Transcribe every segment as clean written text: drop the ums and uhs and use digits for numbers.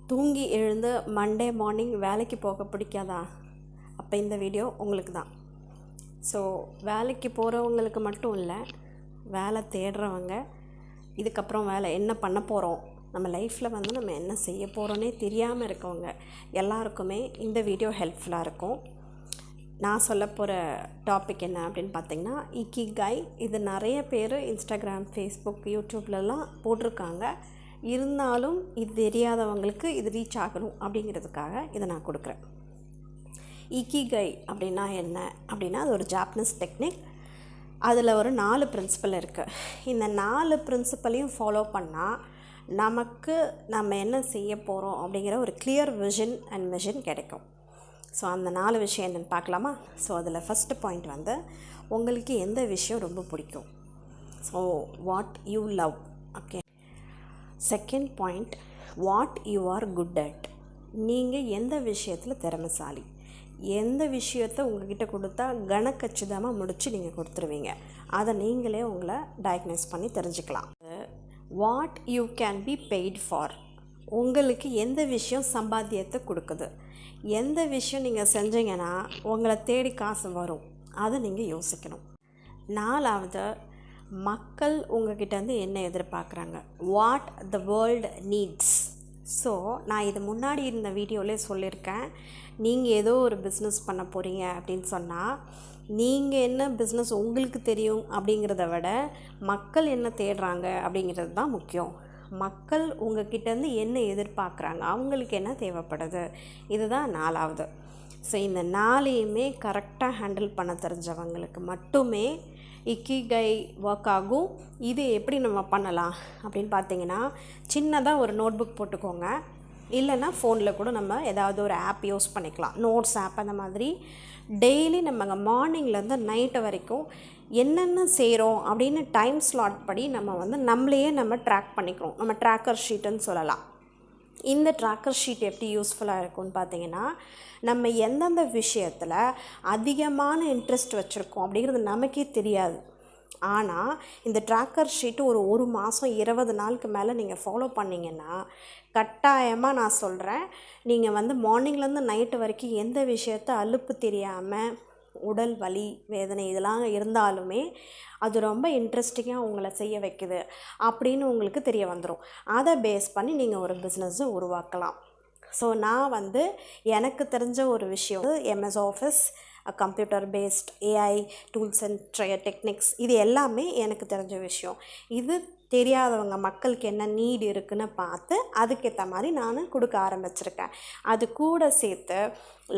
தூங்கி எழுந்து Monday morning வேலைக்கு போக பிடிக்காதா? அப்போ இந்த வீடியோ உங்களுக்கு தான். ஸோ வேலைக்கு போகிறவங்களுக்கு மட்டும் இல்லை, வேலை தேடுறவங்க, இதுக்கப்புறம் வேலை என்ன பண்ண போகிறோம், நம்ம லைஃப்பில் நம்ம என்ன செய்ய போகிறோன்னே தெரியாமல் இருக்கவங்க எல்லாருக்குமே இந்த வீடியோ ஹெல்ப்ஃபுல்லாக இருக்கும். நான் சொல்ல போகிற டாபிக் என்ன அப்படின்னு பார்த்திங்கன்னா, இக்கிகாய். இது நிறைய பேர் இன்ஸ்டாகிராம், ஃபேஸ்புக், யூடியூப்லலாம் போட்டிருக்காங்க. இருந்தாலும் இது தெரியாதவங்களுக்கு இது ரீச் ஆகணும் அப்படிங்கிறதுக்காக இதை நான் கொடுக்குறேன். இக்கிகாய் அப்படின்னா என்ன அப்படின்னா, அது ஒரு ஜாப்பனீஸ் டெக்னிக். அதில் ஒரு 4 பிரின்சிபல் இருக்குது. இந்த 4 பிரின்சிபலையும் ஃபாலோ பண்ணால் நமக்கு நம்ம என்ன செய்ய போகிறோம் அப்படிங்கிற ஒரு கிளியர் விஷன் அண்ட் மிஷன் கிடைக்கும். ஸோ அந்த 4 விஷயம் என்னென்னு பார்க்கலாமா? ஸோ அதில் ஃபஸ்ட்டு பாயிண்ட் உங்களுக்கு எந்த விஷயம் ரொம்ப பிடிக்கும். So what you love. Okay. Second point, what you are good at. நீங்கள் எந்த விஷயத்தில் திறமைசாலி, எந்த விஷயத்தை உங்கள்கிட்ட கொடுத்தா கனக்கச்சிதமாக முடித்து நீங்கள் கொடுத்துருவீங்க, அதை நீங்களே உங்களை டயக்னைஸ் பண்ணி தெரிஞ்சுக்கலாம். What you can be paid for. உங்களுக்கு எந்த விஷயம் சம்பாத்தியத்தை கொடுக்குது, எந்த விஷயம் நீங்கள் செஞ்சீங்கன்னா உங்களை தேடி காசு வரும், அதை நீங்கள் யோசிக்கணும். 4வது, மக்கள் உங்கள்கிட்டேருந்து என்ன எதிர்பார்க்குறாங்க. What the world needs. So நான் இது முன்னாடி இருந்த வீடியோவிலே சொல்லியிருக்கேன், நீங்கள் ஏதோ ஒரு பிஸ்னஸ் பண்ண போகிறீங்க அப்படின்னு சொன்னால், நீங்கள் என்ன பிஸ்னஸ் உங்களுக்கு தெரியும் அப்படிங்கிறத விட மக்கள் என்ன தேடுறாங்க அப்படிங்கிறது தான் முக்கியம். மக்கள் உங்கள்கிட்டேருந்து என்ன எதிர்பார்க்குறாங்க, அவங்களுக்கு என்ன தேவைப்படுது, இதுதான் 4வது. ஸோ இந்த 4ஐயுமே கரெக்டாக ஹேண்டில் பண்ண தெரிஞ்சவங்களுக்கு மட்டுமே இக்கிகாய் ஒர்க் ஆகும். இது எப்படி நம்ம பண்ணலாம் அப்படின்னு பார்த்தீங்கன்னா, சின்னதாக ஒரு நோட்புக் போட்டுக்கோங்க. இல்லைன்னா ஃபோனில் கூட நம்ம ஏதாவது ஒரு ஆப் யூஸ் பண்ணிக்கலாம், நோட்ஸ் ஆப். அந்த மாதிரி டெய்லி நம்ம மார்னிங்லேருந்து நைட்டு வரைக்கும் என்னென்ன செய்கிறோம் அப்படின்னு டைம் ஸ்லாட் படி நம்ம நம்மளையே ட்ராக் பண்ணிக்கிறோம். நம்ம ட்ராக்கர் ஷீட்டுன்னு சொல்லலாம். இந்த ட்ராக்கர் ஷீட் எப்படி யூஸ்ஃபுல்லாக இருக்கும்னு பார்த்தீங்கன்னா, நம்ம எந்தெந்த விஷயத்தில் அதிகமான இன்ட்ரெஸ்ட் வச்சுருக்கோம் அப்படிங்கிறது நமக்கே தெரியாது. ஆனால் இந்த ட்ராக்கர் ஷீட்டு ஒரு மாதம் 20 நாளுக்கு மேலே நீங்கள் ஃபாலோ பண்ணிங்கன்னா, கட்டாயமாக நான் சொல்கிறேன், நீங்கள் மார்னிங்லேருந்து நைட்டு வரைக்கும் எந்த விஷயத்தை அலுப்பு தெரியாமல், உடல் வலி, வேதனை இதெல்லாம் இருந்தாலுமே அது ரொம்ப இன்ட்ரெஸ்டிங்காக உங்களை செய்ய வைக்குது அப்படின்னு உங்களுக்கு தெரிய வந்துடும். அதை பேஸ் பண்ணி நீங்கள் ஒரு பிஸ்னஸை உருவாக்கலாம். ஸோ நான் எனக்கு தெரிஞ்ச ஒரு விஷயம், MS office, computer based AI tools and techniques, இது எல்லாமே எனக்கு தெரிஞ்ச விஷயம். இது தெரியாதவங்க மக்களுக்கு என்ன நீடு இருக்குதுன்னு பார்த்து அதுக்கேற்ற மாதிரி நான் கொடுக்க ஆரம்பிச்சிருக்கேன். அது கூட சேர்த்து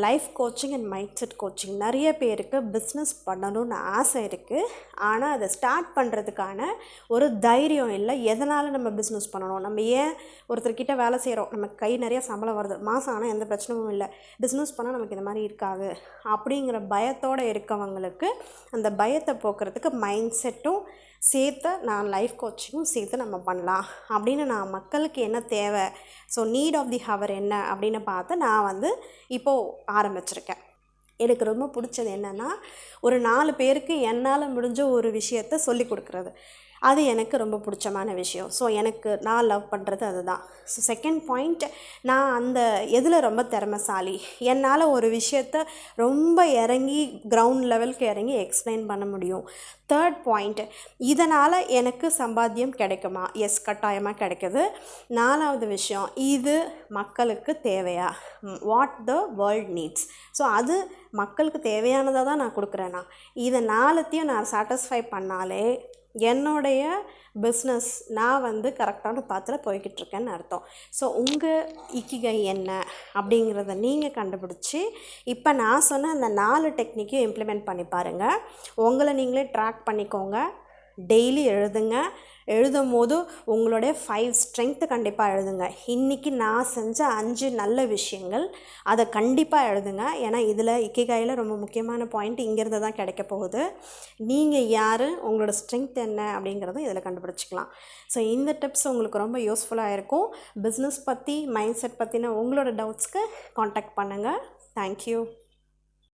life coaching and mind set coaching. நிறைய பேருக்கு பிஸ்னஸ் பண்ணணும்னு ஆசை இருக்குது, ஆனால் அதை ஸ்டார்ட் பண்ணுறதுக்கான ஒரு தைரியம் இல்லை. எதனால் நம்ம பிஸ்னஸ் பண்ணணும், நம்ம ஏன் ஒருத்தர்கிட்ட வேலை செய்கிறோம், நமக்கு கை நிறைய சம்பளம் வருது, மாதம் ஆனால் எந்த பிரச்சனையும் இல்லை, பிஸ்னஸ் பண்ணால் நமக்கு இந்த மாதிரி இருக்காது அப்படிங்கிற பயத்தோடு இருக்கவங்களுக்கு அந்த பயத்தை போக்குறதுக்கு மைண்ட் செட்டும் சேர்த்து நான் லைஃப் கோச்சிங்கும் சேர்த்து நம்ம பண்ணலாம் அப்படின்னு நான் மக்களுக்கு என்ன தேவை, so need of the hour என்ன அப்படின்னு பார்த்து நான் இப்போது ஆரம்பிச்சிருக்கேன். எனக்கு ரொம்ப பிடிச்சது என்னென்னா, ஒரு 4 பேருக்கு என்னால் முடிஞ்ச ஒரு விஷயத்தை சொல்லி கொடுக்குறது. அது எனக்கு ரொம்ப பிடிச்சமான விஷயம். ஸோ நான் லவ் பண்ணுறது அதுதான். ஸோ செகண்ட் பாயிண்ட், நான் அந்த எதில் ரொம்ப திறமைசாலி, என்னால் ஒரு விஷயத்தை ரொம்ப இறங்கி கிரவுண்ட் லெவலுக்கு இறங்கி எக்ஸ்பிளைன் பண்ண முடியும். தேர்ட் பாயிண்ட், இதனால் எனக்கு சம்பாத்தியம் கிடைக்குமா? எஸ், கட்டாயமாக கிடைக்குது. 4வது விஷயம், இது மக்களுக்கு தேவையா? What the world needs. So அது மக்களுக்கு தேவையானதாக தான் நான் கொடுக்குறேன்னா, இதை 4த்தையும் நான் சாட்டிஸ்ஃபை பண்ணாலே என்னுடைய பிஸ்னஸ் நான் கரெக்டான பாத்தில் போய்கிட்டுருக்கேன்னு அர்த்தம். ஸோ உங்கள் இக்கிகாய் என்ன அப்படிங்கிறத நீங்கள் கண்டுபிடிச்சி இப்போ நான் சொன்ன அந்த 4 டெக்னிக்கையும் இம்ப்ளிமெண்ட் பண்ணி பாருங்கள். உங்களை நீங்களே ட்ராக் பண்ணிக்கோங்க. டெய்லி எழுதுங்க. எழுதும் போது உங்களுடைய 5 ஸ்ட்ரென்த்து கண்டிப்பாக எழுதுங்க. இன்றைக்கி நான் செஞ்ச 5 நல்ல விஷயங்கள், அதை கண்டிப்பாக எழுதுங்க. ஏன்னா இதில் இக்கிகாயில் ரொம்ப முக்கியமான பாயிண்ட் இங்கேருந்து தான் கிடைக்க போகுது. நீங்கள் யார், உங்களோட ஸ்ட்ரென்த் என்ன அப்படிங்கிறத இதில் கண்டுபிடிச்சிக்கலாம். ஸோ இந்த டிப்ஸ் உங்களுக்கு ரொம்ப யூஸ்ஃபுல்லாக இருக்கும். பிஸ்னஸ் பற்றி, மைண்ட் செட் பற்றின உங்களோட டவுட்ஸ்க்கு காண்டாக்ட் பண்ணுங்கள். தேங்க்யூ.